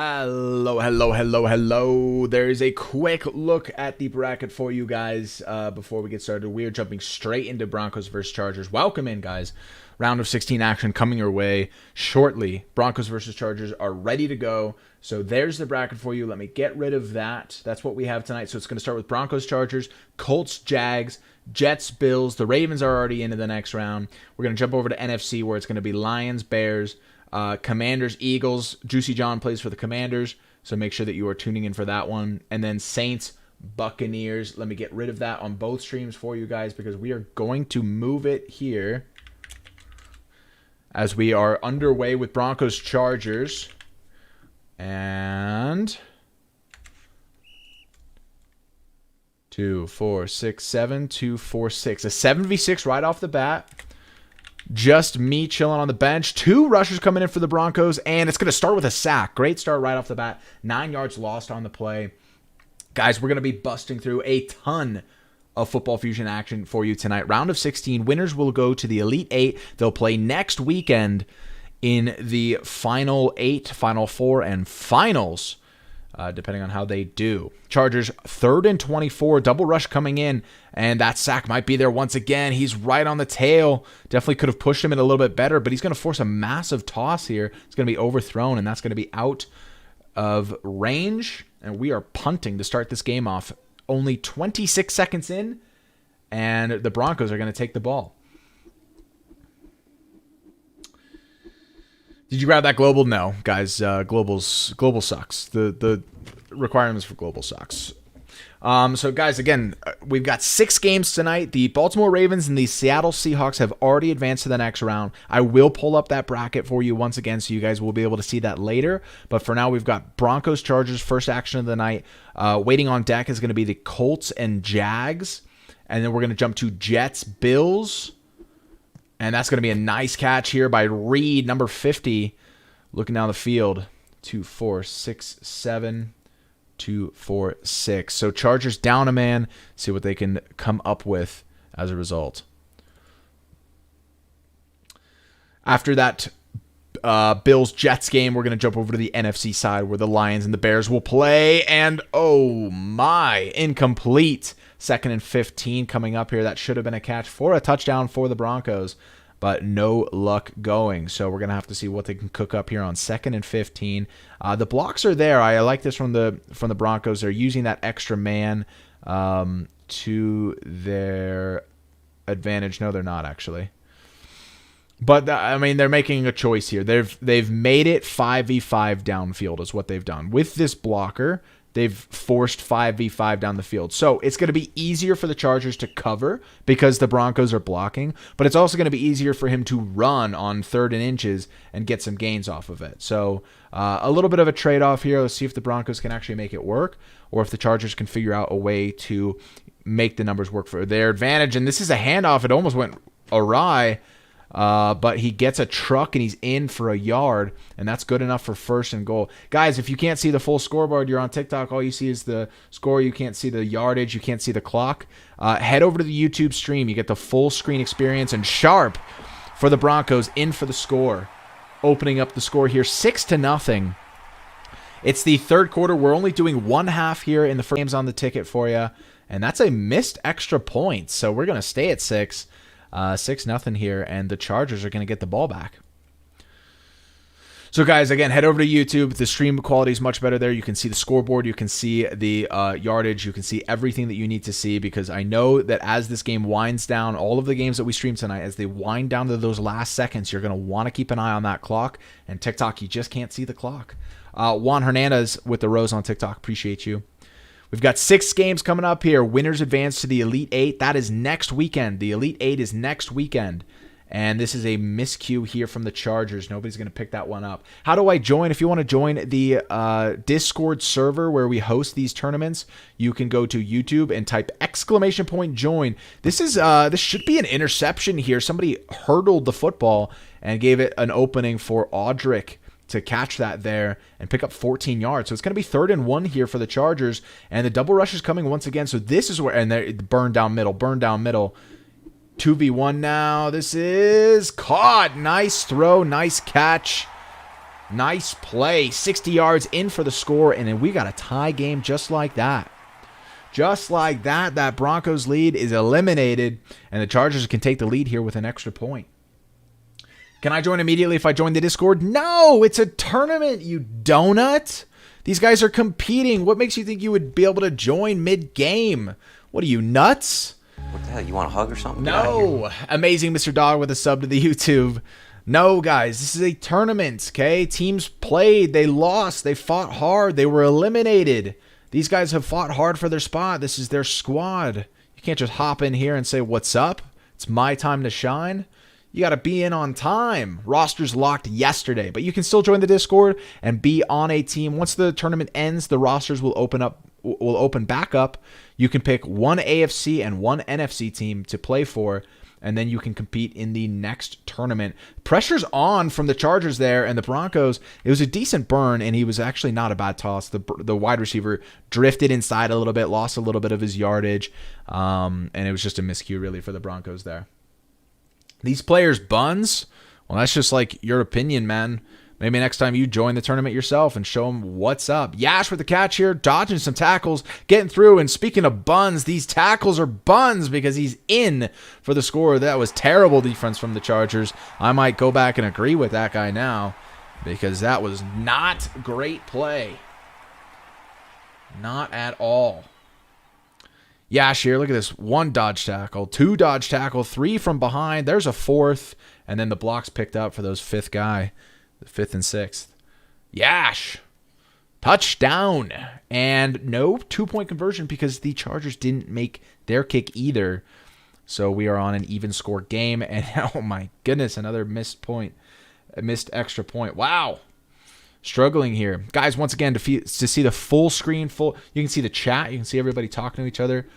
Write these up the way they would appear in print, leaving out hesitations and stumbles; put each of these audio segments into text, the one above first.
Hello, hello, hello, hello. There is a quick look at the bracket for you guys before we get started. We are jumping straight into Broncos versus Chargers. Welcome in, guys. Round of 16 action coming your way shortly. Broncos versus Chargers are ready to go. So there's the bracket for you. Let me get rid of that. That's what we have tonight. So it's going to start with Broncos, Chargers, Colts, Jags, Jets, Bills. The Ravens are already into the next round. We're going to jump over to NFC where it's going to be Lions, Bears, Commanders, Eagles. Juicy John plays for the Commanders, so make sure that you are tuning in for that one. And then Saints, Buccaneers. Let me get rid of that on both streams for you guys because we are going to move it here as we are underway with Broncos, Chargers. And 2, 4, 6, 7, 2, 4, 6. A 7v6 right off the bat. Just me chilling on the bench. 2 rushers coming in for the Broncos, and it's going to start with a sack. Great start right off the bat. 9 yards lost on the play. Guys, we're going to be busting through a ton of Football Fusion action for you tonight. Round of 16. Winners will go to the Elite 8. They'll play next weekend in the Final 8, Final 4, and Finals, depending on how they do. Chargers, 3rd and 24. Double rush coming in, and that sack might be there once again. He's right on the tail. Definitely could have pushed him in a little bit better, but he's going to force a massive toss here. It's going to be overthrown, and that's going to be out of range. And we are punting to start this game off. Only 26 seconds in, and the Broncos are going to take the ball. Did you grab that global? No, guys. Global sucks. The requirements for global sucks. So, guys, again, we've got 6 games tonight. The Baltimore Ravens and the Seattle Seahawks have already advanced to the next round. I will pull up that bracket for you once again, so you guys will be able to see that later. But for now, we've got Broncos, Chargers, first action of the night. Waiting on deck is going to be the Colts and Jags. And then we're going to jump to Jets, Bills. And that's going to be a nice catch here by Reed, number 50, looking down the field. 2, 4, 6, 7, 2, 4, 6. So Chargers down a man. See what they can come up with as a result. After that Bills-Jets game, we're going to jump over to the NFC side where the Lions and the Bears will play. And, oh my, incomplete. 2nd and 15 coming up here. That should have been a catch for a touchdown for the Broncos, but no luck going. So we're going to have to see what they can cook up here on 2nd and 15. The blocks are there. I like this from the Broncos. They're using that extra man to their advantage. No, they're not actually. But I mean, they're making a choice here. They've made it 5v5 downfield is what they've done with this blocker. They've forced 5v5 down the field. So it's going to be easier for the Chargers to cover because the Broncos are blocking, but it's also going to be easier for him to run on 3rd and inches and get some gains off of it. So a little bit of a trade-off here. Let's see if the Broncos can actually make it work or if the Chargers can figure out a way to make the numbers work for their advantage. And this is a handoff. It almost went awry. But he gets a truck and he's in for a yard, and that's good enough for 1st and goal. Guys, if you can't see the full scoreboard, you're on TikTok, all you see is the score. You can't see the yardage. You can't see the clock. Head over to the YouTube stream. You get the full screen experience, and Sharp for the Broncos in for the score. Opening up the score here, 6-0. It's the 3rd quarter. We're only doing 1 half here in the first games on the ticket for you, and that's a missed extra point, so we're going to stay at 6. 6-0 here, and the Chargers are going to get the ball back. So, guys, again, head over to YouTube. The stream quality is much better there. You can see the scoreboard. You can see the yardage. You can see everything that you need to see because I know that as this game winds down, all of the games that we stream tonight, as they wind down to those last seconds, you're going to want to keep an eye on that clock. And TikTok, you just can't see the clock. Juan Hernandez with the rose on TikTok. Appreciate you. We've got 6 games coming up here. Winners advance to the Elite 8. That is next weekend. The Elite 8 is next weekend. And this is a miscue here from the Chargers. Nobody's going to pick that one up. How do I join? If you want to join the Discord server where we host these tournaments, you can go to YouTube and type !join. This should be an interception here. Somebody hurdled the football and gave it an opening for Audric to catch that there and pick up 14 yards. So it's going to be 3rd and 1 here for the Chargers, and the double rush is coming once again. So this is where, and they burn down middle. 2v1 now. This is caught. Nice throw, nice catch. Nice play. 60 yards in for the score, and then we got a tie game just like that. Just like that, that Broncos lead is eliminated, and the Chargers can take the lead here with an extra point. Can I join immediately if I join the Discord? No, it's a tournament, you donut. These guys are competing. What makes you think you would be able to join mid-game? What are you, nuts? What the hell, you want a hug or something? No. Amazing Mr. Dog with a sub to the YouTube. No, guys, this is a tournament, okay? Teams played, they lost, they fought hard, they were eliminated. These guys have fought hard for their spot. This is their squad. You can't just hop in here and say, what's up? It's my time to shine. You got to be in on time. Rosters locked yesterday, but you can still join the Discord and be on a team. Once the tournament ends, the rosters will open back up. You can pick one AFC and one NFC team to play for, and then you can compete in the next tournament. Pressure's on from the Chargers there, and the Broncos, it was a decent burn, and he was actually not a bad toss. The wide receiver drifted inside a little bit, lost a little bit of his yardage, and it was just a miscue, really, for the Broncos there. These players, buns, well, that's just like your opinion, man. Maybe next time you join the tournament yourself and show them what's up. Yash with the catch here, dodging some tackles, getting through. And speaking of buns, these tackles are buns because he's in for the score. That was terrible defense from the Chargers. I might go back and agree with that guy now because that was not great play. Not at all. Yash here, look at this. 1 dodge tackle, 2 dodge tackle, 3 from behind. There's a 4th. And then the blocks picked up for those 5th guy. The 5th and 6th. Yash. Touchdown. And no 2-point conversion because the Chargers didn't make their kick either. So we are on an even score game. And oh my goodness, another missed point. A missed extra point. Wow. Struggling here. Guys, once again, to see the full screen, you can see the chat. You can see everybody talking to each other.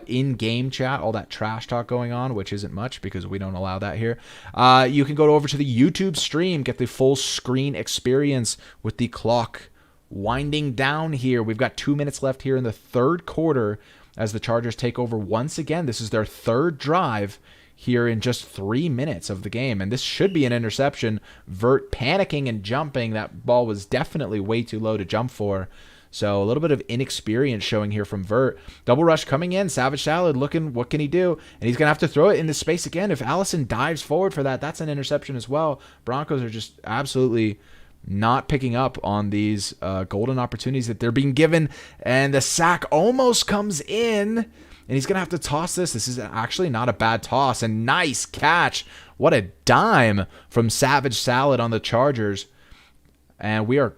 In-game chat, all that trash talk going on, which isn't much because we don't allow that here. You can go over to the YouTube stream, get the full screen experience with the clock winding down here. We've got 2 minutes left here in the third quarter as the Chargers take over once again. This is their third drive here in just 3 minutes of the game, and this should be an interception. Vert panicking and jumping. That ball was definitely way too low to jump for. So a little bit of inexperience showing here from Vert. Double rush coming in. Savage Salad looking, what can he do? And he's going to have to throw it into space again. If Allison dives forward for that, that's an interception as well. Broncos are just absolutely not picking up on these golden opportunities that they're being given. And the sack almost comes in. And he's going to have to toss this. This is actually not a bad toss. And nice catch. What a dime from Savage Salad on the Chargers. And we are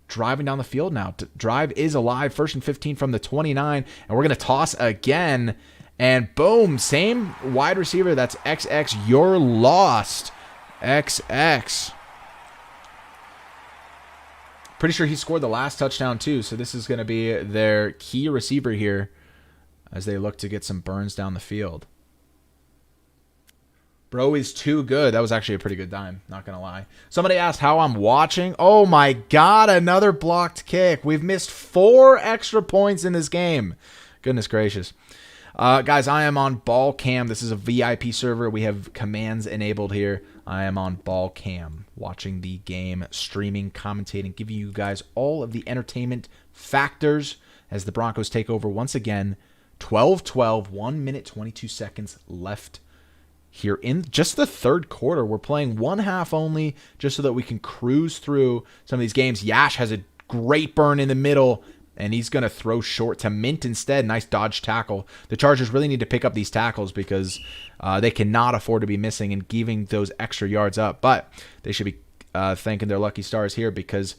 driving down the field now. Drive is alive. 1st and 15 from the 29. And we're going to toss again. And boom, same wide receiver. That's XX. You're lost. XX. Pretty sure he scored the last touchdown too. So this is going to be their key receiver here as they look to get some burns down the field. Bro is too good. That was actually a pretty good dime, not going to lie. Somebody asked how I'm watching. Oh my God, another blocked kick. We've missed 4 extra points in this game. Goodness gracious. Guys, I am on Ball Cam. This is a VIP server. We have commands enabled here. I am on Ball Cam, watching the game, streaming, commentating, giving you guys all of the entertainment factors as the Broncos take over once again. 12-12, 1 minute, 22 seconds left here in just the third quarter. We're playing one half only just so that we can cruise through some of these games. Yash has a great burn in the middle, and he's going to throw short to Mint instead. Nice dodge tackle. The Chargers really need to pick up these tackles because they cannot afford to be missing and giving those extra yards up. But they should be thanking their lucky stars here because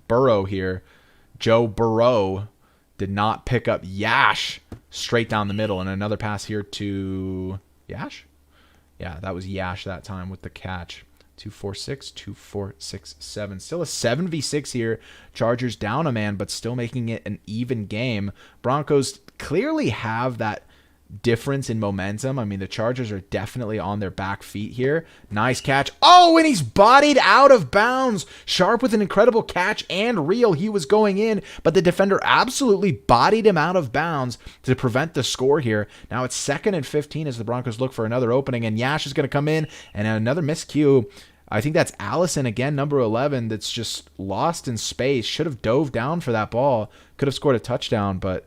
Burrow here, Joe Burrow, did not pick up Yash straight down the middle. And another pass here to Yash? Yeah, that was Yash that time with the catch. 2-4-6, 2-4-6-7. Still a 7v6 here. Chargers down a man, but still making it an even game. Broncos clearly have that difference in momentum. I mean, the Chargers are definitely on their back feet here. Nice catch. Oh, and he's bodied out of bounds. Sharp with an incredible catch and reel. He was going in, but the defender absolutely bodied him out of bounds to prevent the score here. Now it's 2nd and 15 as the Broncos look for another opening, and Yash is going to come in, and another miscue. I think that's Allison again, number 11, that's just lost in space. Should have dove down for that ball. Could have scored a touchdown, but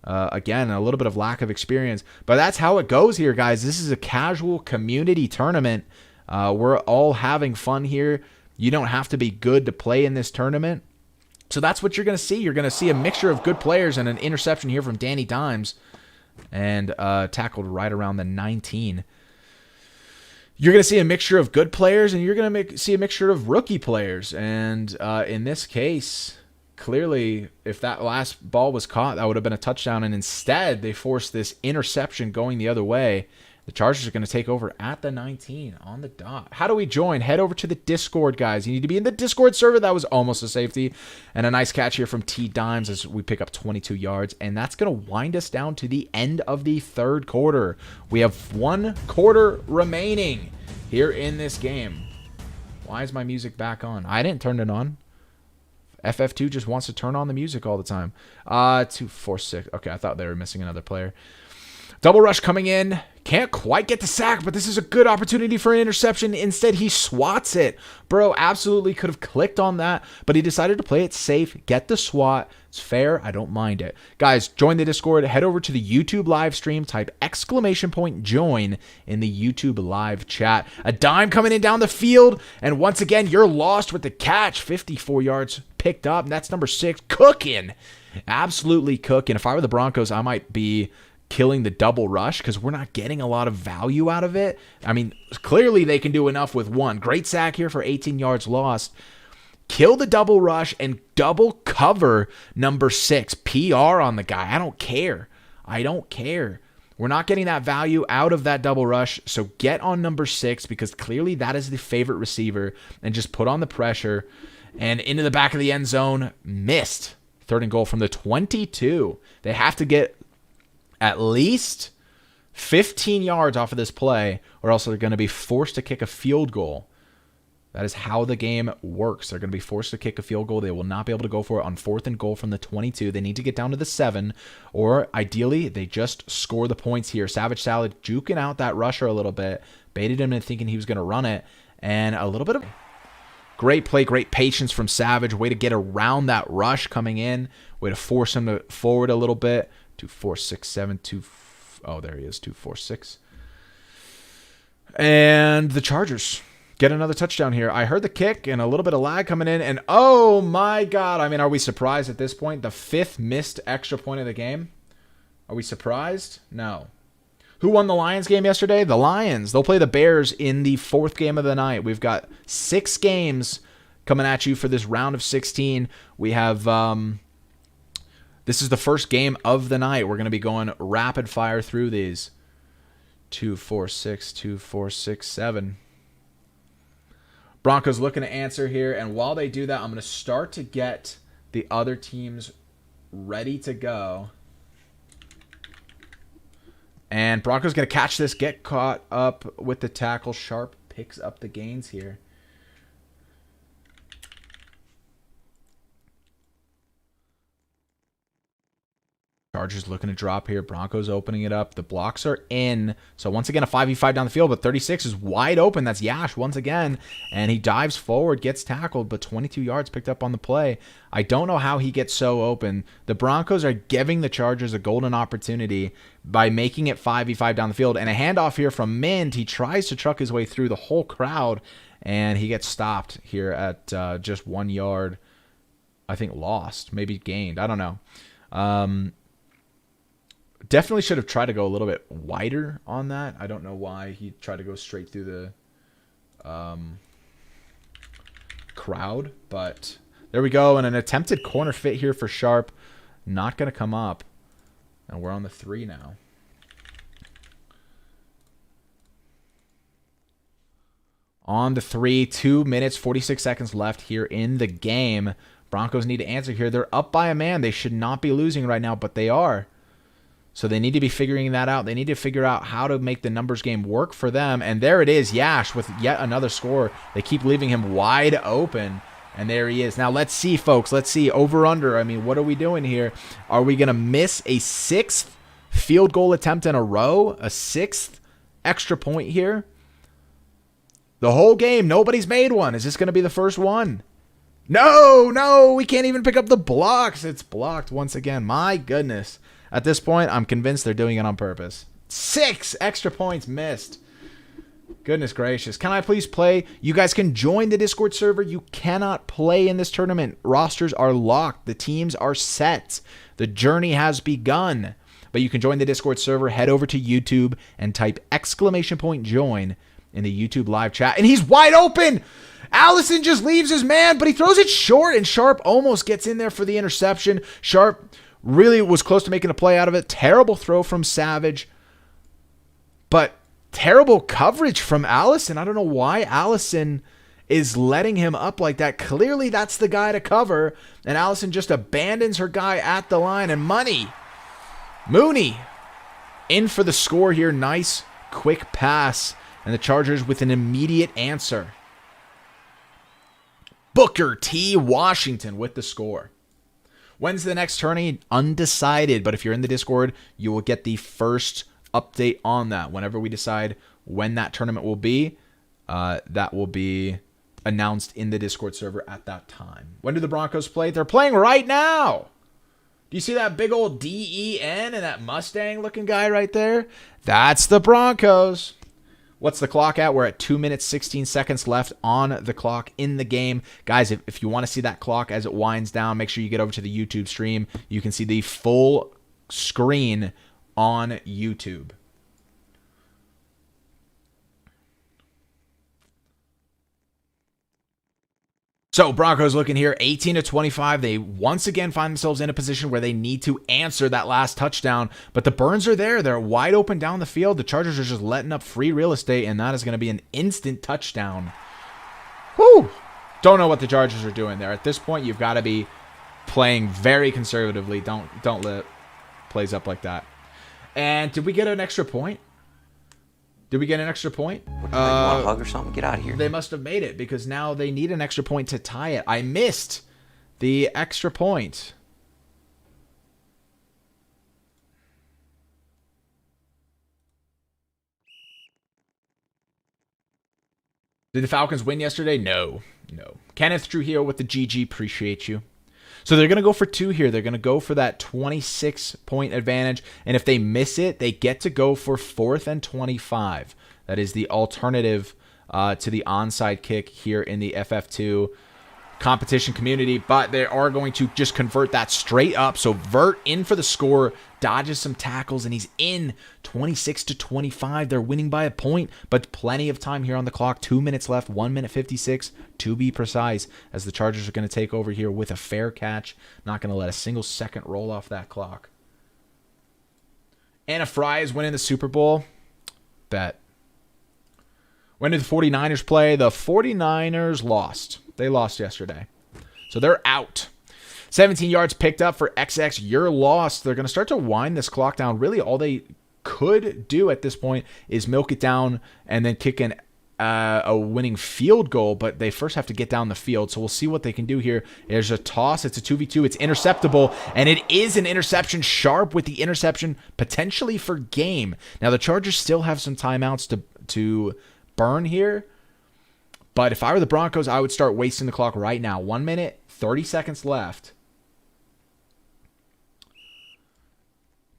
again, a little bit of lack of experience. But that's how it goes here, guys. This is a casual community tournament. We're all having fun here. You don't have to be good to play in this tournament. So that's what you're going to see. You're going to see a mixture of good players and an interception here from Danny Dimes. And tackled right around the 19. You're going to see a mixture of good players, and you're going to see a mixture of rookie players. And in this case, clearly, if that last ball was caught, that would have been a touchdown. And instead, they forced this interception going the other way. The Chargers are going to take over at the 19 on the dot. How do we join? Head over to the Discord, guys. You need to be in the Discord server. That was almost a safety. And a nice catch here from T. Dimes as we pick up 22 yards. And that's going to wind us down to the end of the third quarter. We have 1 quarter remaining here in this game. Why is my music back on? I didn't turn it on. FF2 just wants to turn on the music all the time. 2, 4, 6. Okay, I thought they were missing another player. Double rush coming in. Can't quite get the sack, but this is a good opportunity for an interception. Instead, he swats it. Bro absolutely could have clicked on that, but he decided to play it safe, get the swat. It's fair. I don't mind it. Guys, join the Discord. Head over to the YouTube live stream. Type !join in the YouTube live chat. A dime coming in down the field, and once again, you're lost with the catch. 54 yards picked up, and that's number 6. Cooking. Absolutely cooking. If I were the Broncos, I might be killing the double rush because we're not getting a lot of value out of it. I mean, clearly they can do enough with 1. Great sack here for 18 yards lost. Kill the double rush and double cover number 6. PR on the guy. I don't care. I don't care. We're not getting that value out of that double rush, so get on number 6 because clearly that is the favorite receiver and just put on the pressure and into the back of the end zone. Missed. 3rd and goal from the 22. They have to get at least 15 yards off of this play, or else they're going to be forced to kick a field goal. That is how the game works. They're going to be forced to kick a field goal. They will not be able to go for it on 4th and goal from the 22. They need to get down to the 7, or ideally, they just score the points here. Savage Salad juking out that rusher a little bit, baited him into thinking he was going to run it, and a little bit of great play, great patience from Savage. Way to get around that rush coming in. Way to force him to forward a little bit. 2, 4, 6, 7, 2. Oh, there he is. 2, 4, 6. And the Chargers get another touchdown here. I heard the kick and a little bit of lag coming in. And oh my God. I mean, are we surprised at this point? The 5th missed extra point of the game. Are we surprised? No. Who won the Lions game yesterday? The Lions. They'll play the Bears in the 4th game of the night. We've got 6 games coming at you for this round of 16. We have this is the first game of the night. We're going to be going rapid fire through these. 2, 4, 6, 2, 4, 6, 7. Broncos looking to answer here. And while they do that, I'm going to start to get the other teams ready to go. And Broncos going to catch this, get caught up with the tackle. Sharp picks up the gains here. Chargers looking to drop here. Broncos opening it up. The blocks are in. So once again, a 5v5 down the field, but 36 is wide open. That's Yash once again. And he dives forward, gets tackled, but 22 yards picked up on the play. I don't know how he gets so open. The Broncos are giving the Chargers a golden opportunity by making it 5v5 down the field. And a handoff here from Mint. He tries to truck his way through the whole crowd, and he gets stopped here at just 1 yard. I think lost, maybe gained. I don't know. Definitely should have tried to go a little bit wider on that. I don't know why he tried to go straight through the crowd, but there we go. And an attempted corner fit here for Sharp. Not going to come up. And we're on the 3 now. On the 3, 2 minutes, 46 seconds left here in the game. Broncos need to answer here. They're up by a man. They should not be losing right now, but they are. So they need to be figuring that out. They need to figure out how to make the numbers game work for them. And there it is, Yash with yet another score. They keep leaving him wide open. And there he is. Now let's see, folks. Let's see. Over, under. I mean, what are we doing here? Are we going to miss a 6th field goal attempt in a row? A 6th extra point here? The whole game, nobody's made one. Is this going to be the first one? No, we can't even pick up the blocks. It's blocked once again. My goodness. At this point, I'm convinced they're doing it on purpose. 6 extra points missed. Goodness gracious. Can I please play? You guys can join the Discord server. You cannot play in this tournament. Rosters are locked. The teams are set. The journey has begun. But you can join the Discord server. Head over to YouTube and type !join in the YouTube live chat. And he's wide open. Allison just leaves his man, but he throws it short, and Sharp almost gets in there for the interception. Sharp really was close to making a play out of it. Terrible throw from Savage. But terrible coverage from Allison. I don't know why Allison is letting him up like that. Clearly, that's the guy to cover. And Allison just abandons her guy at the line. And Mooney in for the score here. Nice, quick pass. And the Chargers with an immediate answer. Booker T. Washington with the score. When's the next tourney? Undecided. But if you're in the Discord, you will get the first update on that. Whenever we decide when that tournament will be, that will be announced in the Discord server at that time. When do the Broncos play? They're playing right now. Do you see that big old DEN and that Mustang looking guy right there? That's the Broncos. What's the clock at? We're at 2 minutes, 16 seconds left on the clock in the game. Guys, if you want to see that clock as it winds down, make sure you get over to the YouTube stream. You can see the full screen on YouTube. So Broncos looking here, 18-25. They once again find themselves in a position where they need to answer that last touchdown. But the Burns are there. They're wide open down the field. The Chargers are just letting up free real estate, and that is going to be an instant touchdown. Whew. Don't know what the Chargers are doing there. At this point, you've got to be playing very conservatively. Don't let plays up like that. And did we get an extra point? Did we get an extra point? You want a hug or something? Get out of here. They must have made it because now they need an extra point to tie it. I missed the extra point. Did the Falcons win yesterday? No. Kenneth Trujillo with the GG. Appreciate you. So they're going to go for 2 here. They're going to go for that 26-point advantage. And if they miss it, they get to go for 4th and 25. That is the alternative to the onside kick here in the FF2 competition community. But they are going to just convert that straight up. So Vert in for the score, dodges some tackles, and he's in 26-25. They're winning by a point, but plenty of time here on the clock. 2 minutes left, 1 minute 56 to be precise, as the Chargers are going to take over here with a fair catch. Not going to let a single second roll off that clock. Anna Fry is winning the Super Bowl. Bet. When did the 49ers play? The 49ers lost. They lost yesterday. So they're out. 17 yards picked up for XX. You're lost. They're going to start to wind this clock down. Really, all they could do at this point is milk it down and then kick a winning field goal, but they first have to get down the field. So we'll see what they can do here. There's a toss. It's a 2v2. It's interceptable, and it is an interception. Sharp with the interception, potentially for game. Now, the Chargers still have some timeouts to burn here, but if I were the Broncos, I would start wasting the clock right now. 1 minute, 30 seconds left.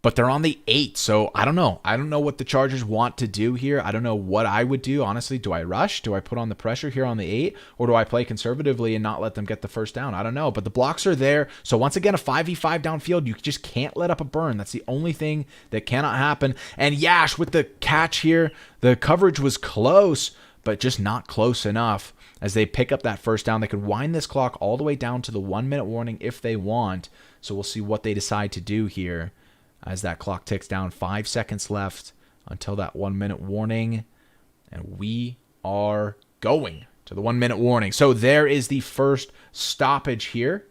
But they're on the 8, so I don't know. I don't know what the Chargers want to do here. I don't know what I would do. Honestly, do I rush? Do I put on the pressure here on the 8? Or do I play conservatively and not let them get the first down? I don't know. But the blocks are there. So once again, a 5v5 downfield. You just can't let up a burn. That's the only thing that cannot happen. And Yash with the catch here. The coverage was close, but just not close enough. As they pick up that first down, they could wind this clock all the way down to the 1 minute warning if they want. So we'll see what they decide to do here. As that clock ticks down, 5 seconds left until that 1 minute warning. And we are going to the 1 minute warning. So there is the first stoppage here.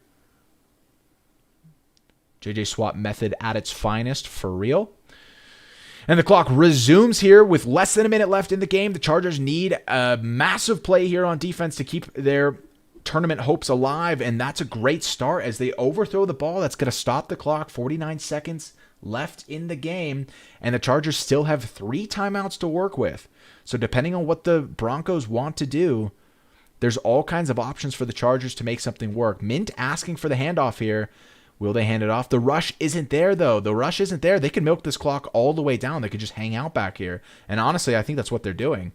JJ swap method at its finest for real. And the clock resumes here with less than a minute left in the game. The Chargers need a massive play here on defense to keep their tournament hopes alive. And that's a great start as they overthrow the ball. That's going to stop the clock. 49 seconds left in the game, and the Chargers still have 3 timeouts to work with. So depending on what the Broncos want to do, there's all kinds of options for the Chargers to make something work. Mint asking for the handoff here. Will they hand it off? The rush isn't there, though. The rush isn't there. They could milk this clock all the way down. They could just hang out back here. And honestly, I think that's what they're doing.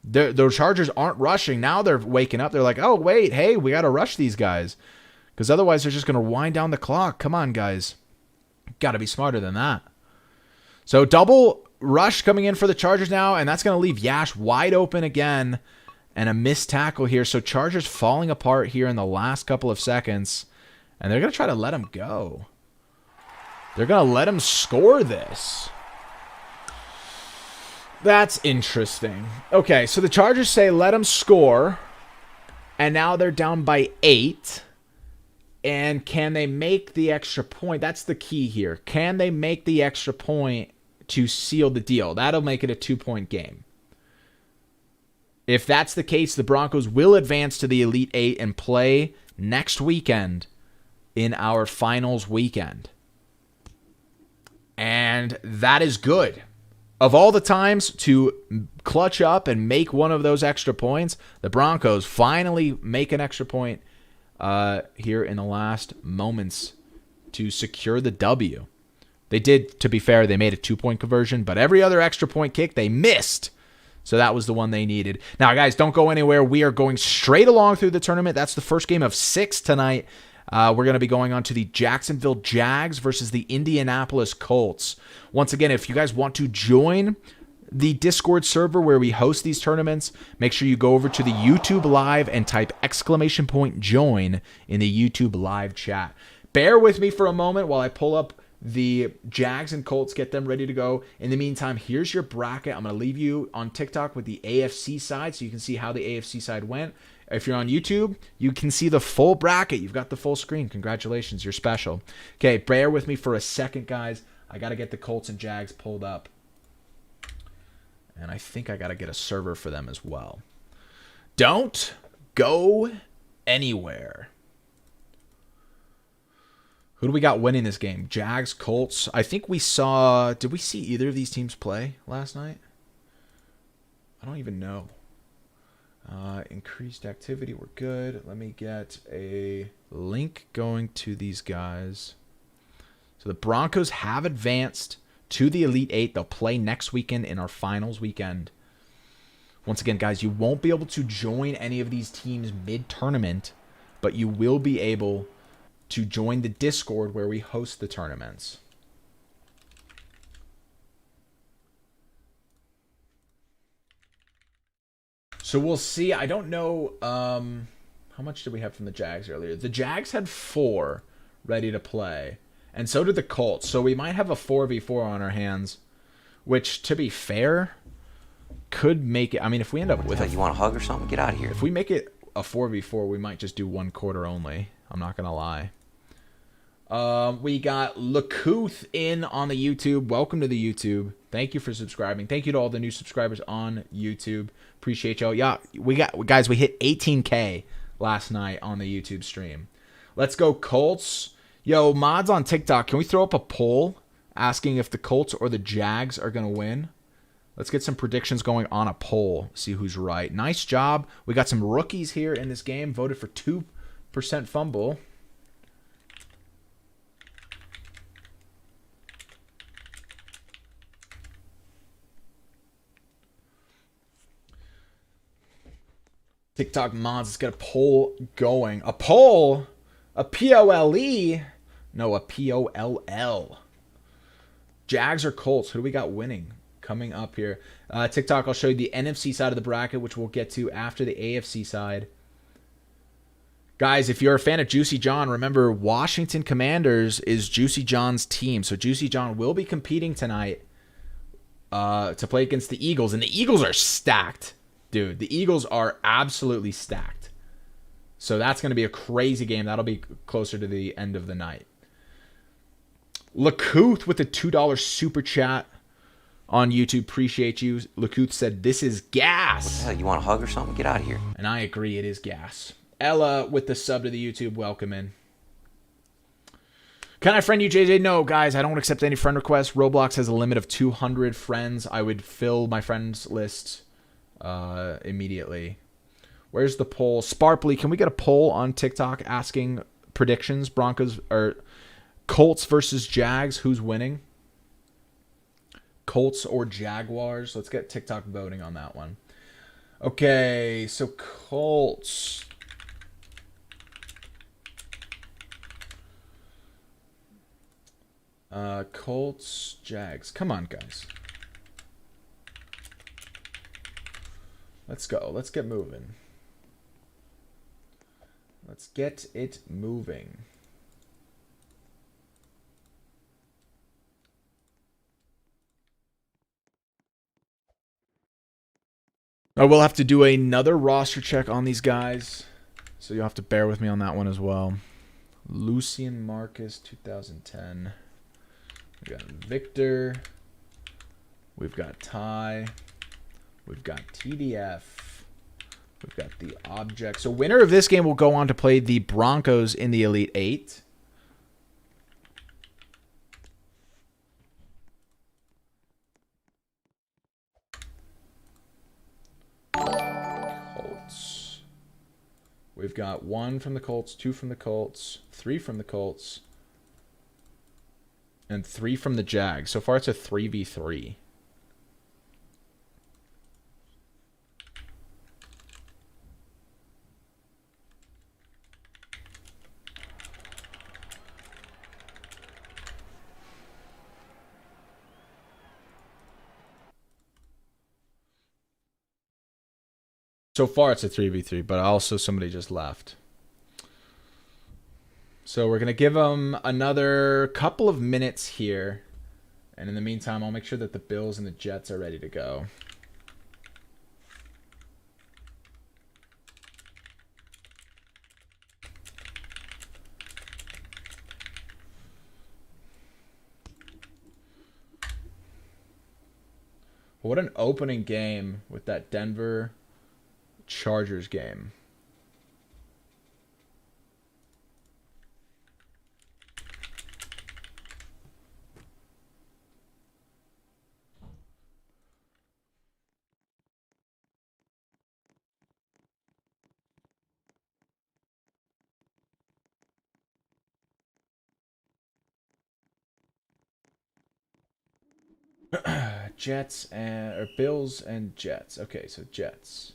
The Chargers aren't rushing. Now they're waking up. They're like, oh, wait, hey, we got to rush these guys. Because otherwise they're just going to wind down the clock. Come on, guys. Got to be smarter than that. So double rush coming in for the Chargers now, and that's going to leave Yash wide open again. And a missed tackle here. So Chargers falling apart here in the last couple of seconds. And they're going to try to let him go. They're going to let him score this. That's interesting. Okay, so the Chargers say let him score. And now they're down by 8. And can they make the extra point? That's the key here. Can they make the extra point to seal the deal? That'll make it a 2-point game. If that's the case, the Broncos will advance to the Elite 8 and play next weekend in our finals weekend. And that is good. Of all the times to clutch up and make one of those extra points, the Broncos finally make an extra point here in the last moments to secure the W. They did, to be fair, they made a 2-point conversion, but every other extra point kick they missed. So that was the one they needed. Now, guys, don't go anywhere. We are going straight along through the tournament. That's the first game of 6 tonight. We're going to be going on to the Jacksonville Jags versus the Indianapolis Colts. Once again, if you guys want to join the Discord server where we host these tournaments, make sure you go over to the YouTube Live and type !join in the YouTube Live chat. Bear with me for a moment while I pull up the Jags and Colts, get them ready to go. In the meantime, here's your bracket. I'm going to leave you on TikTok with the AFC side so you can see how the AFC side went. If you're on YouTube, you can see the full bracket. You've got the full screen. Congratulations, you're special. Okay, bear with me for a second, guys. I got to get the Colts and Jags pulled up. And I think I got to get a server for them as well. Don't go anywhere. Who do we got winning this game? Jags, Colts. I think we saw... Did we see either of these teams play last night? I don't even know. Increased activity. We're good. Let me get a link going to these guys. So the Broncos have advanced to the Elite 8. They'll play next weekend in our finals weekend. Once again, guys, you won't be able to join any of these teams mid-tournament, but you will be able to join the Discord where we host the tournaments. So we'll see. I don't know how much did we have from the Jags earlier. The Jags had 4 ready to play, and so did the Colts. So we might have a 4v4 on our hands, which, to be fair, could make it. I mean, if we end up with you want a hug or something? Get out of here. If we make it a 4v4, we might just do 1 quarter only. I'm not gonna lie. We got Lakuth in on the YouTube. Welcome to the YouTube. Thank you for subscribing. Thank you to all the new subscribers on YouTube. Appreciate y'all. Yeah, we hit 18K last night on the YouTube stream. Let's go Colts. Yo, mods on TikTok, can we throw up a poll asking if the Colts or the Jags are going to win? Let's get some predictions going on a poll. See who's right. Nice job. We got some rookies here in this game. Voted for 2% fumble. TikTok mods, let's get a poll going. A poll? A P-O-L-E? No, a P-O-L-L. Jags or Colts? Who do we got winning? Coming up here. TikTok, I'll show you the NFC side of the bracket, which we'll get to after the AFC side. Guys, if you're a fan of Juicy John, remember Washington Commanders is Juicy John's team. So Juicy John will be competing tonight to play against the Eagles. And the Eagles are stacked. Dude, the Eagles are absolutely stacked. So that's going to be a crazy game. That'll be closer to the end of the night. Lakuth with a $2 super chat on YouTube. Appreciate you. Lakuth said, this is gas. What the hell, you want a hug or something? Get out of here. And I agree, it is gas. Ella with the sub to the YouTube. Welcome in. Can I friend you, JJ? No, guys, I don't accept any friend requests. Roblox has a limit of 200 friends. I would fill my friends list immediately. Where's the poll? Sparply, can we get a poll on TikTok asking predictions? Broncos or Colts versus Jags. Who's winning? Colts or Jaguars? Let's get TikTok voting on that one. Okay, so Colts. Colts, Jags. Come on, guys. Let's go. Let's get moving. Let's get it moving. I will have to do another roster check on these guys, so you'll have to bear with me on that one as well. Lucian Marcus, 2010. We got Victor. We've got Ty. We've got TDF. We've got the object. So winner of this game will go on to play the Broncos in the Elite Eight. Colts. We've got 1 from the Colts, 2 from the Colts, 3 from the Colts, and 3 from the Jags. So far, it's a 3v3. So far, it's a 3v3, but also somebody just left. So we're going to give them another couple of minutes here. And in the meantime, I'll make sure that the Bills and the Jets are ready to go. What an opening game with that Denver Chargers game. Jets and or Bills and Jets. Okay, so Jets.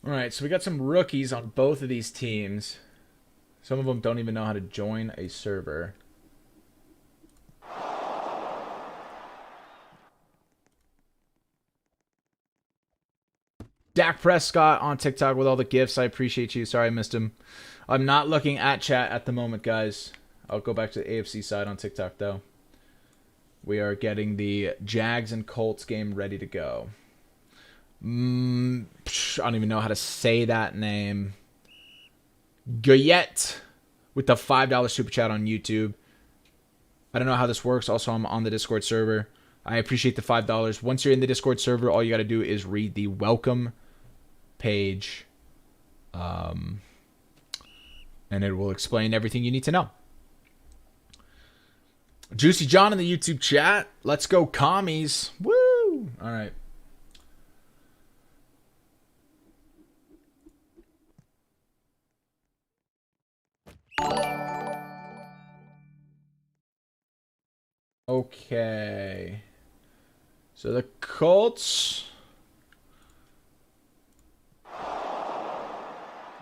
All right, so we got some rookies on both of these teams. Some of them don't even know how to join a server. Dak Prescott on TikTok with all the gifts. I appreciate you. Sorry I missed him. I'm not looking at chat at the moment, guys. I'll go back to the AFC side on TikTok, though. We are getting the Jags and Colts game ready to go. I don't even know how to say that name. Goyette with the $5 super chat on YouTube. I don't know how this works. Also, I'm on the Discord server. I appreciate the $5. Once you're in the Discord server, all you got to do is read the welcome page. And it will explain everything you need to know. Juicy John in the YouTube chat. Let's go, commies. Woo! Ooh, all right. Okay. So the Colts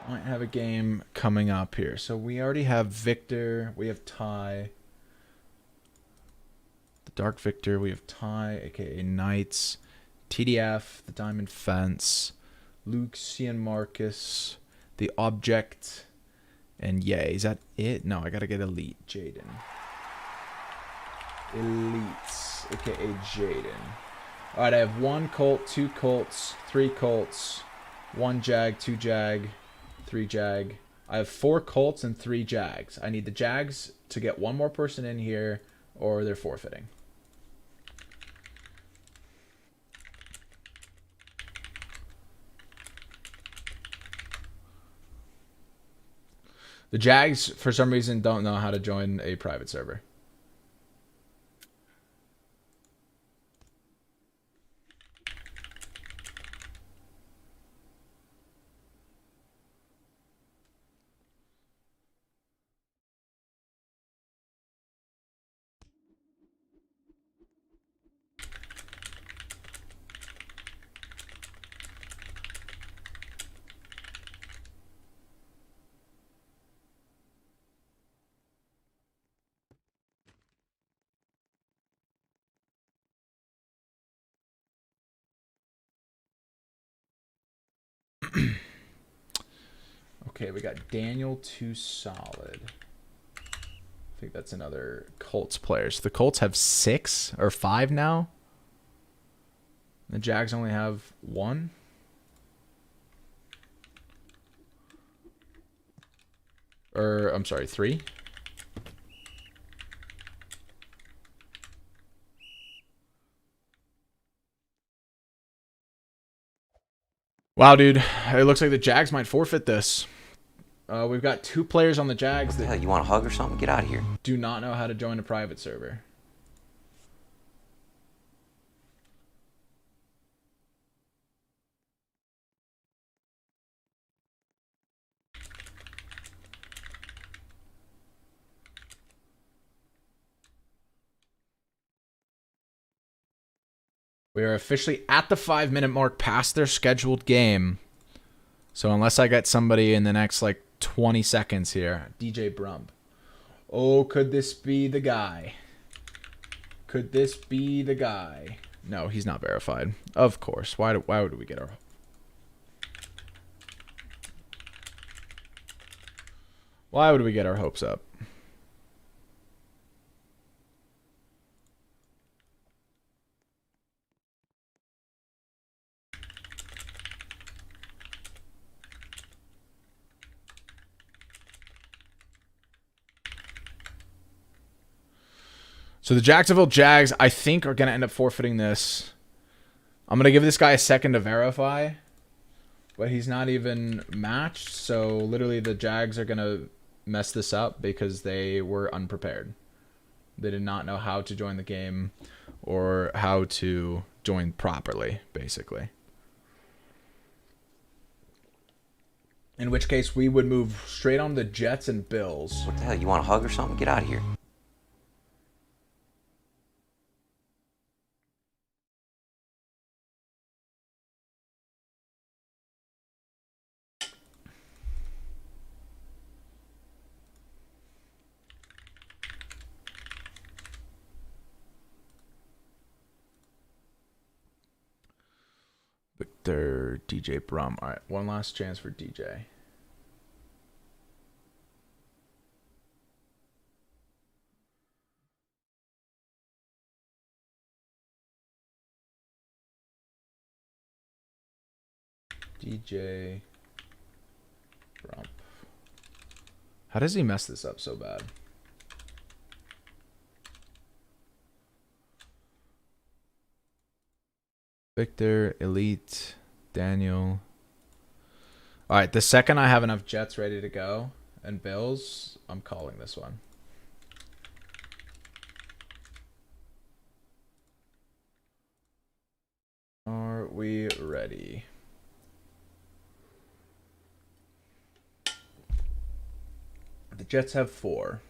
might have a game coming up here. So we already have Victor. We have Ty. The Dark Victor. We have Ty, aka Knights. TDF, the Diamond Fence. Lucian Marcus. The Object. And yay. Is that it? No, I gotta get Elite. Jaden. Elites, aka Jaden. Alright, I have 1 Colt, 2 Colts, 3 Colts, 1 Jag, 2 Jag, 3 Jag. I have 4 Colts and 3 Jags. I need the Jags to get 1 more person in here, or they're forfeiting. The Jags, for some reason, don't know how to join a private server. Okay, we got Daniel Too Solid. I think that's another Colts player. So the Colts have 6 or 5 now. The Jags only have 1. Or, I'm sorry, 3. Wow, dude. It looks like the Jags might forfeit this. We've got 2 players on the Jags that Hell, you want a hug or something? Get out of here. do not know how to join a private server. We are officially at the 5-minute mark past their scheduled game. So unless I get somebody in the next, like, 20 seconds here. DJ Brump. Oh, could this be the guy? Could this be the guy? No, he's not verified. Of course. Why would we get our... Why would we get our hopes up? So the Jacksonville Jags, I think, are going to end up forfeiting this. I'm going to give this guy a second to verify. But he's not even matched. So literally the Jags are going to mess this up because they were unprepared. They did not know how to join the game or how to join properly, basically. In which case, we would move straight on the Jets and Bills. What the hell, you want a hug or something? Get out of here. Victor, DJ Brum. All right, one last chance for DJ. DJ Brum. How does he mess this up so bad? Victor, Elite, Daniel. All right, the second I have enough Jets ready to go and Bills, I'm calling this one. we ready? The Jets have 4.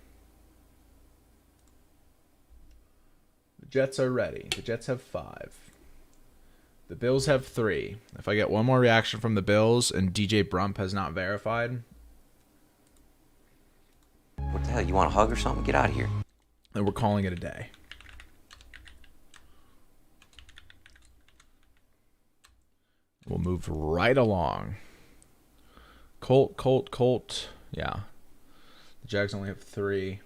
The Jets are ready. The Jets have 5. The Bills have 3. If I get one more reaction from the Bills and DJ Brump has not verified, What the hell? You want a hug or something? Get out of here. then we're calling it a day. We'll move right along. Colt. Yeah. The Jags only have 3.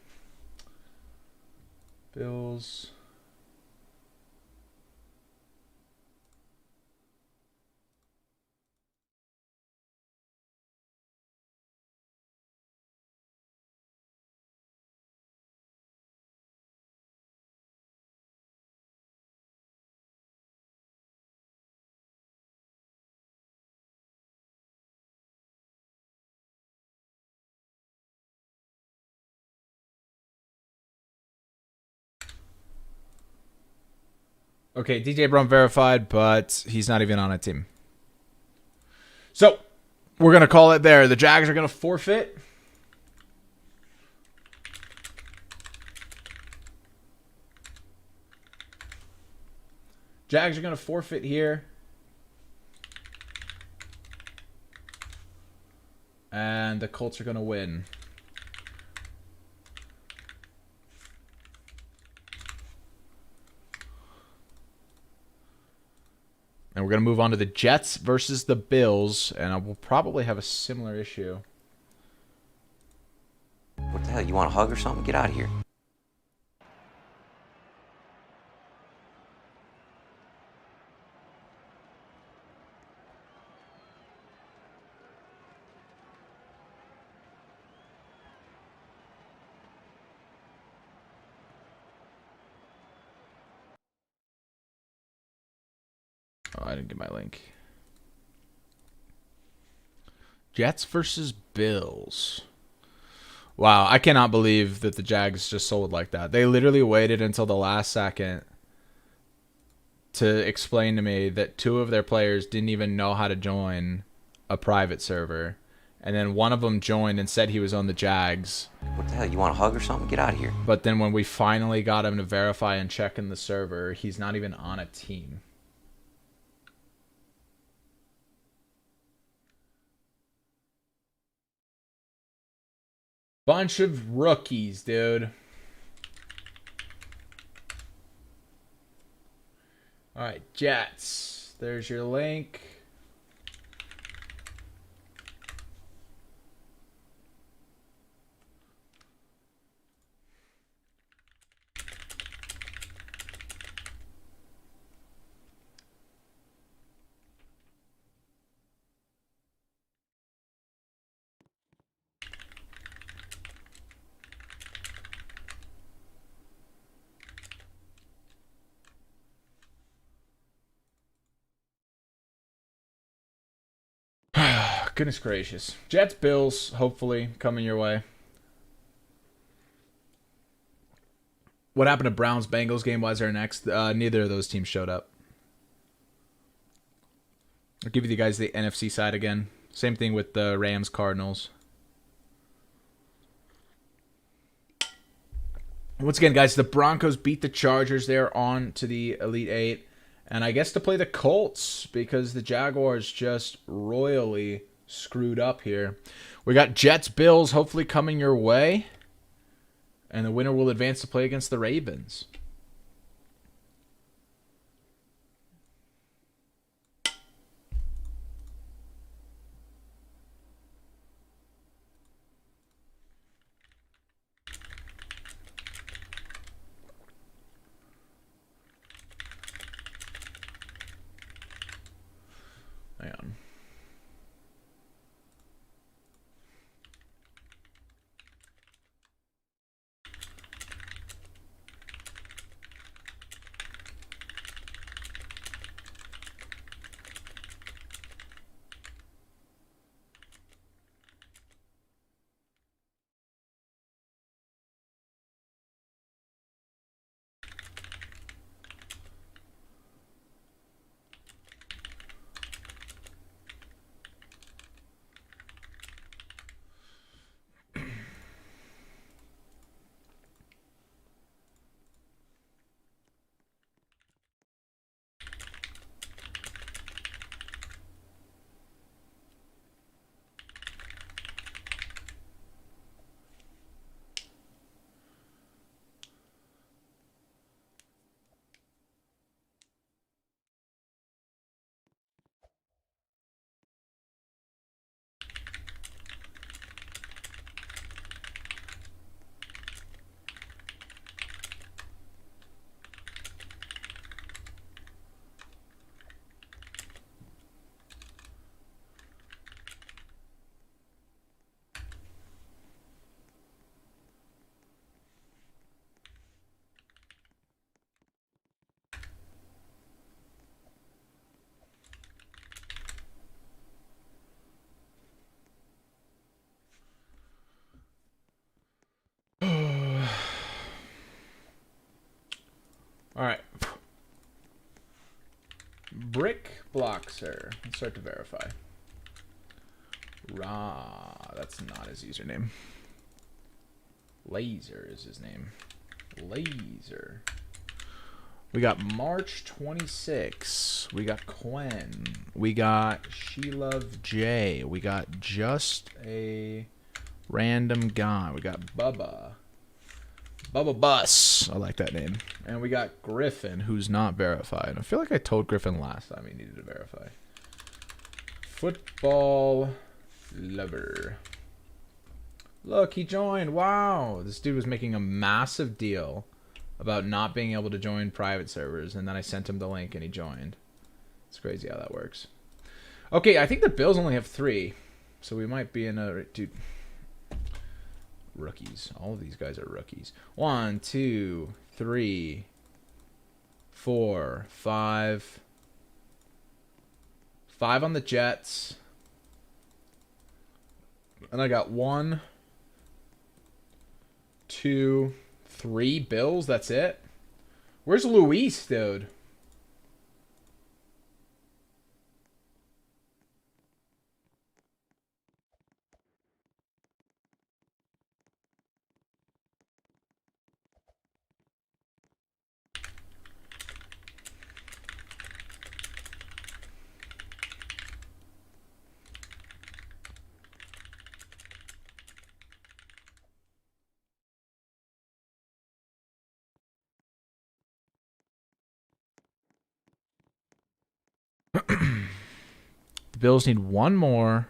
Bills. Okay, DJ Brown verified, but he's not even on a team. So, we're going to call it there. The Jags are going to forfeit. Jags are going to forfeit here. And the Colts are going to win. And we're going to move on to the Jets versus the Bills. And I will probably have a similar issue. What the hell? You want a hug or something? Get out of here. Oh, I didn't get my link. Jets versus Bills. Wow, I cannot believe that the Jags just sold like that. They literally waited until the last second to explain to me that 2 of their players didn't even know how to join a private server. And then one of them joined and said he was on the Jags. What the hell? You want a hug or something? Get out of here. But then when we finally got him to verify and check in the server, he's not even on a team. Bunch of rookies, dude. All right, Jets. There's your link. Goodness gracious. Jets, Bills, hopefully coming your way. What happened to Browns, Bengals game? Why is there next? Neither of those teams showed up. I'll give you guys the NFC side again. Same thing with the Rams, Cardinals. Once again, guys, the Broncos beat the Chargers. They're on to the Elite 8. And I guess to play the Colts because the Jaguars just royally screwed up here. We got Jets, Bills hopefully coming your way. And the winner will advance to play against the Ravens. Hang on. All right. Brick Bloxer. Let's start to verify. That's not his username. Laser is his name. Laser. We got March 26. We got Quen. We got She Love J. We got just a random guy. We got Bubba. Bubba Bus. I like that name. And we got Griffin, who's not verified. I feel like I told Griffin last time he needed to verify. Football Lover. Look, he joined. Wow. This dude was making a massive deal about not being able to join private servers, and then I sent him the link and he joined. It's crazy how that works. Okay, I think the Bills only have 3, so we might be in a... Dude. Rookies. All of these guys are rookies. 1, 2, 3, 4, 5. 5 on the Jets. And I got 1, 2, 3 Bills. That's it. Where's Luis, dude? The Bills need 1 more.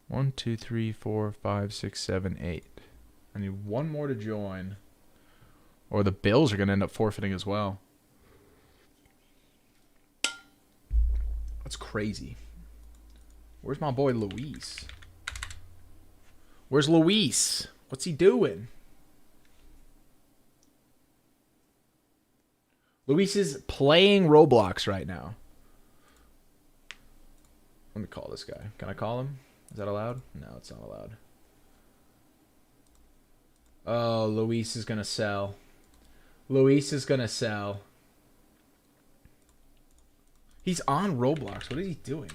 1, 2, 3, 4, 5, 6, 7, 8. I need 1 more to join. Or the Bills are going to end up forfeiting as well. That's crazy. Where's my boy Luis? Where's Luis? What's he doing? Luis is playing Roblox right now. Let me call this guy. Can I call him? Is that allowed? No, it's not allowed. Oh, Luis is going to sell. Luis is going to sell. He's on Roblox. What is he doing?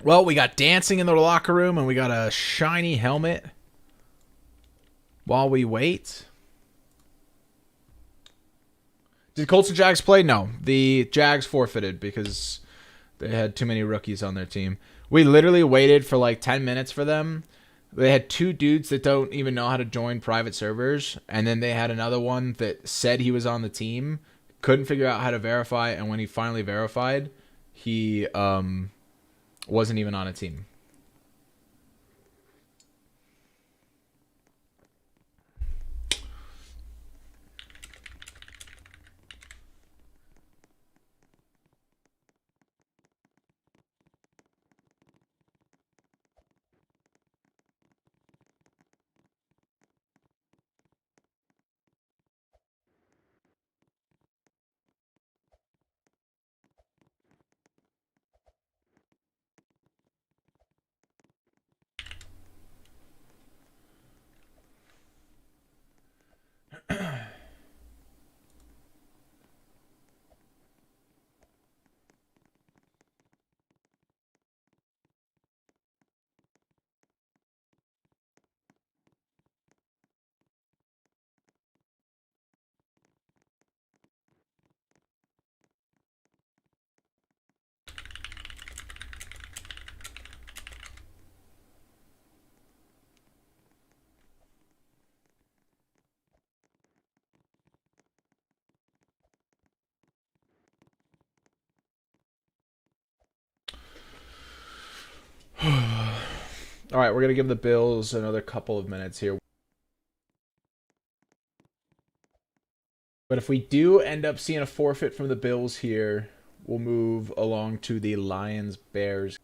Well, we got dancing in the locker room, and we got a shiny helmet while we wait. Did Colts and Jags play? No. The Jags forfeited because they had too many rookies on their team. We literally waited for like 10 minutes for them. They had 2 dudes that don't even know how to join private servers, and then they had another one that said he was on the team, couldn't figure out how to verify, and when he finally verified, he wasn't even on a team. All right, we're going to give the Bills another couple of minutes here. But if we do end up seeing a forfeit from the Bills here, we'll move along to the Lions-Bears.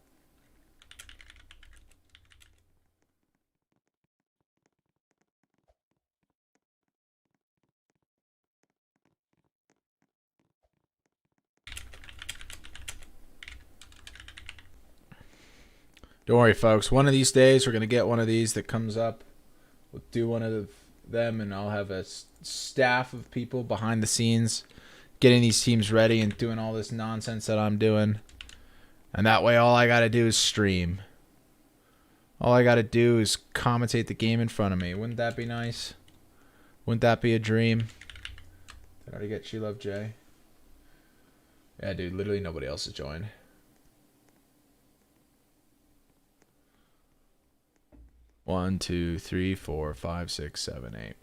Don't worry, folks. One of these days, we're going to get one of these that comes up. We'll do one of them, and I'll have a staff of people behind the scenes getting these teams ready and doing all this nonsense that I'm doing. And that way, all I got to do is stream. All I got to do is commentate the game in front of me. Wouldn't that be nice? Wouldn't that be a dream? Did I already get She Love Jay? Yeah, dude. Literally nobody else has joined. One, two, three, four, five, six, seven, eight.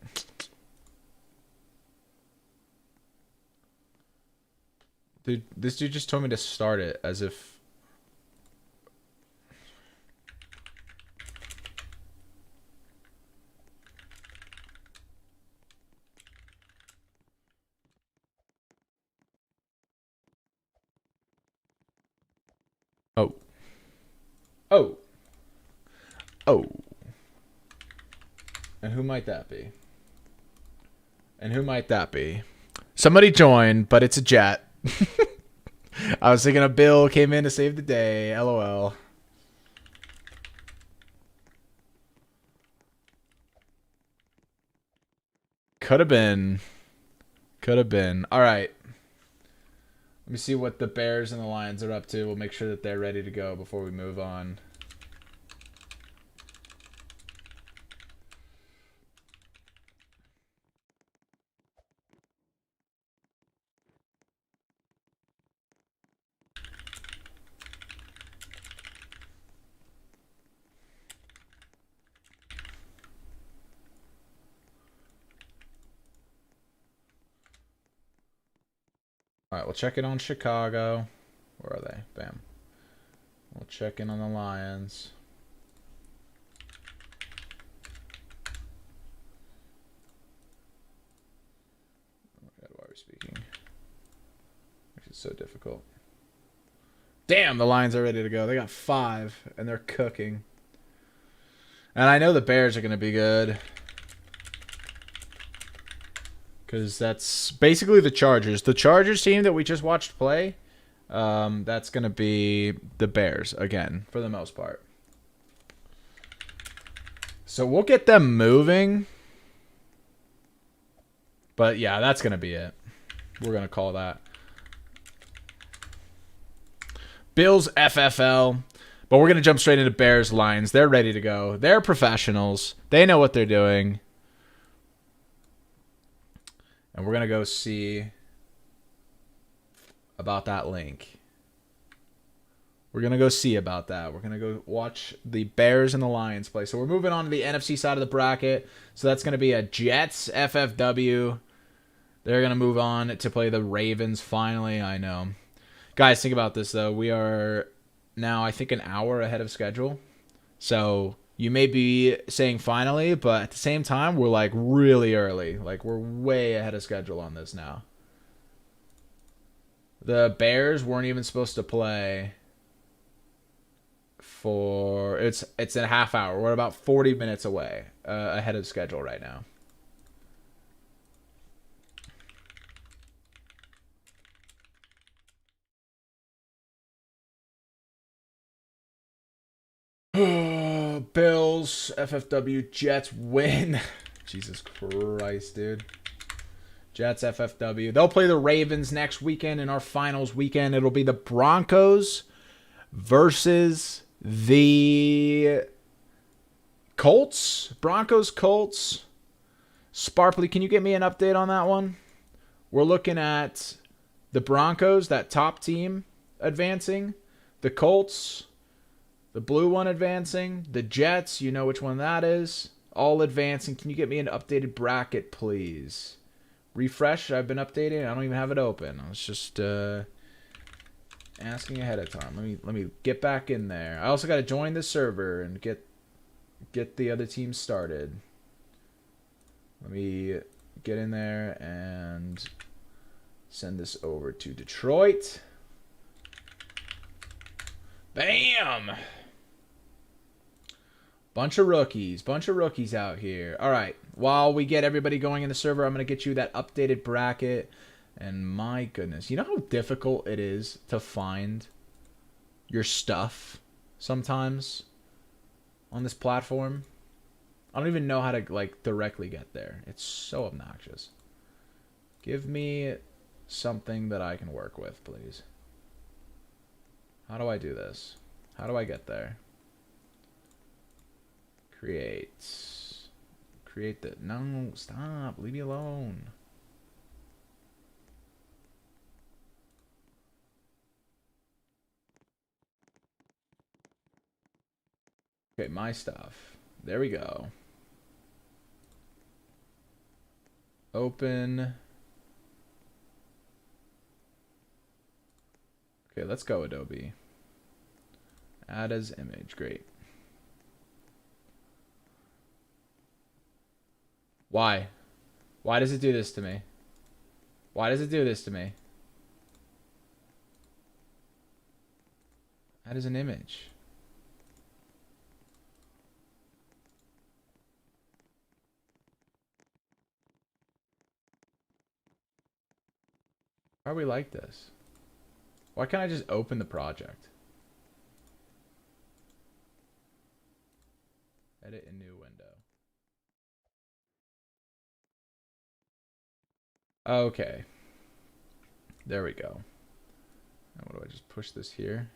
Dude, this dude just told me to start it as if... Oh. Oh. Oh. And who might that be? And who might that be? Somebody joined, but it's a jet. I was thinking a Bill came in to save the day. LOL. Could have been. Could have been. All right. Let me see what the Bears and the Lions are up to. We'll make sure that they're ready to go before we move on. All right, we'll check in on Chicago. Where are they? Bam. We'll check in on the Lions. Oh my God, why are we speaking? It's so difficult. Damn, the Lions are ready to go. They got 5, and they're cooking. And I know the Bears are going to be good. Because that's basically the Chargers. The Chargers team that we just watched play, that's going to be the Bears again, for the most part. So we'll get them moving. But yeah, that's going to be it. We're going to call that. Bills FFL. But we're going to jump straight into Bears Lions. They're ready to go. They're professionals. They know what they're doing. And we're going to go see about that link. We're going to go see about that. We're going to go watch the Bears and the Lions play. So we're moving on to the NFC side of the bracket. So that's going to be a Jets FFW. They're going to move on to play the Ravens finally. I know. Guys, think about this, though. We are now, I think, an hour ahead of schedule. So you may be saying finally, but at the same time, we're like really early. Like we're way ahead of schedule on this now. The Bears weren't even supposed to play for it's a half hour. We're about 40 minutes away ahead of schedule right now. Bills, FFW, Jets win. Jesus Christ, dude. Jets, FFW. They'll play the Ravens next weekend in our finals weekend. It'll be the Broncos versus the Colts. Broncos, Colts. Sparkly, can you get me an update on that one? We're looking at the Broncos, that top team, advancing. The Colts, the blue one, advancing. The Jets, you know which one that is, all advancing. Can you get me an updated bracket, please? Refresh. I've been updating. I don't even have it open. I was just asking ahead of time. Let me get back in there. I also got to join the server and get the other team started. Let me get in there and send this over to Detroit. Bam! Bunch of rookies out here. All right, while we get everybody going in the server, I'm going to get you that updated bracket. And my goodness, you know how difficult it is to find your stuff sometimes? on this platform. I don't even know how to like directly get there. It's so obnoxious. Give me something that I can work with, please. How do I do this? How do I get there? Create the... No, stop. Leave me alone. Okay, my stuff. There we go. Open. Okay, let's go, Adobe. Add as image. Great. Why? Why does it do this to me? Why does it do this to me? Add as an image. Why are we like this? Why can't I just open the project? Edit a new window. Okay. There we go. Now what do I just push this here?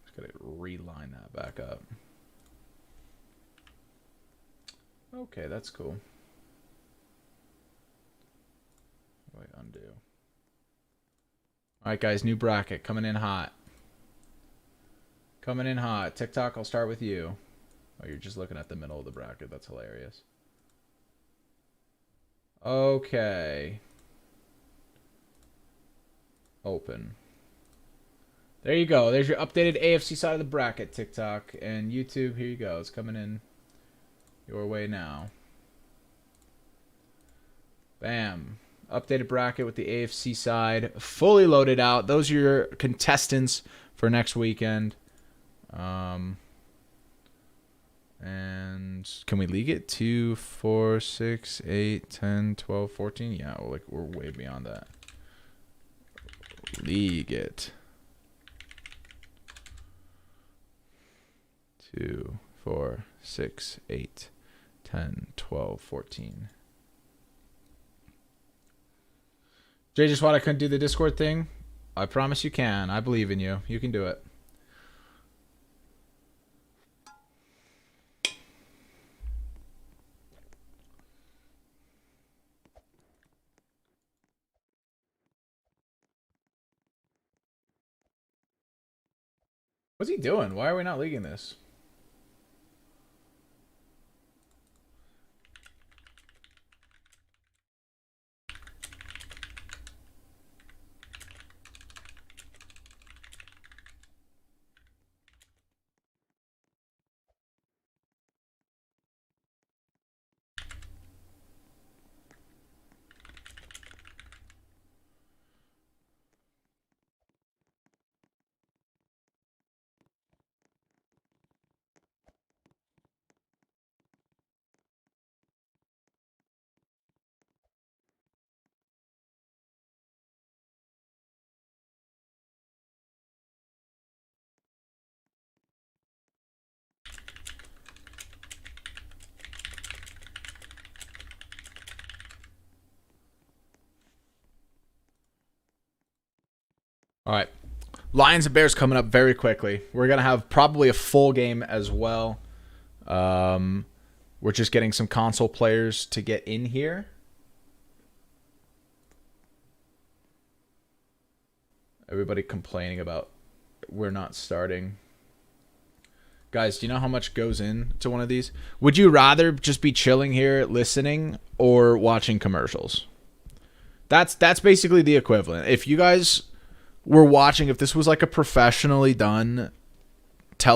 Just gotta reline that back up. Okay, that's cool. Wait, undo. Alright guys, new bracket coming in hot. Coming in hot. TikTok, I'll start with you. Oh, you're just looking at the middle of the bracket. That's hilarious. Okay. Open. There you go. There's your updated AFC side of the bracket, TikTok. And YouTube, here you go. It's coming in your way now. Bam. Updated bracket with the AFC side fully loaded out. Those are your contestants for next weekend. And can we league it? 2, 4, 6, 8, 10, 12, 14? Yeah, we're way beyond that. League it. 2, 4, 6, 8, 10, 12, 14. Jay just thought I couldn't do the Discord thing. I promise you can. I believe in you. You can do it. What's he doing? Why are we not leaguing this? All right. Lions and Bears coming up very quickly. We're going to have probably a full game as well. We're just getting some console players to get in here. Everybody complaining about we're not starting. Guys, do you know how much goes into one of these? Would you rather just be chilling here listening or watching commercials? That's basically the equivalent. If you guys were watching, if this was like a professionally done